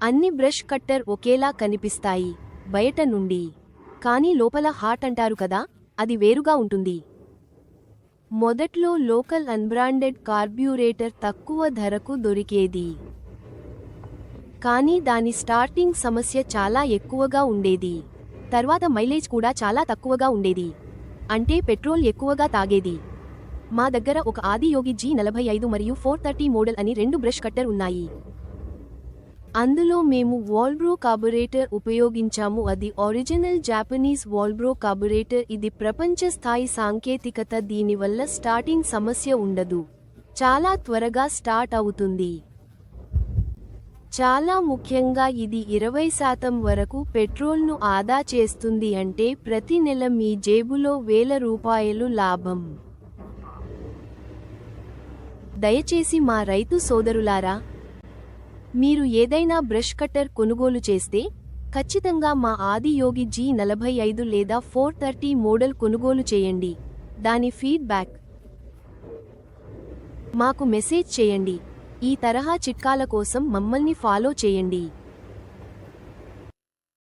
అన్ని brush cutter ఒకేలా కనిపిస్తాయి బయట నుండి, కానీ లోపల హార్ట్ అంటారు కదా, అది వేరుగా ఉంటుంది. మొదట్లో లోకల్ అన్బ్రాండెడ్ కార్బ్యూరేటర్ తక్కువ ధరకు దొరికేది, కానీ దాని స్టార్టింగ్ సమస్య చాలా ఎక్కువగా ఉండేది. తర్వాత మైలేజ్ కూడా చాలా తక్కువగా ఉండేది, అంటే పెట్రోల్ ఎక్కువగా తాగేది. మా దగ్గర ఒక ఆది యోగి G45 మరియు 430 మోడల్ అని 2 బ్రష్ కట్టర్ ఉన్నాయి. అందులో మేము వాల్బ్రో కార్బొరేటర్ ఉపయోగించాము. అది ఒరిజినల్ జాపనీస్ వాల్బ్రో కార్బొరేటర్. ఇది ప్రపంచ స్థాయి సాంకేతికత. దీనివల్ల స్టార్టింగ్ సమస్య ఉండదు, చాలా త్వరగా స్టార్ట్ అవుతుంది. చాలా ముఖ్యంగా ఇది 20% వరకు పెట్రోల్ను ఆదా చేస్తుంది, అంటే ప్రతి నెల మీ జేబులో ₹1000 లాభం. దయచేసి మా రైతు సోదరులారా, మీరు ఏదైనా బ్రష్ కట్టర్ కొనుగోలు చేస్తే ఖచ్చితంగా మా ఆది యోగి G45 లేదా 430 మోడల్ కొనుగోలు చేయండి. దాని ఫీడ్బ్యాక్ మాకు మెసేజ్ చేయండి. ఈ తరహా చిట్కాల కోసం మమ్మల్ని ఫాలో చేయండి.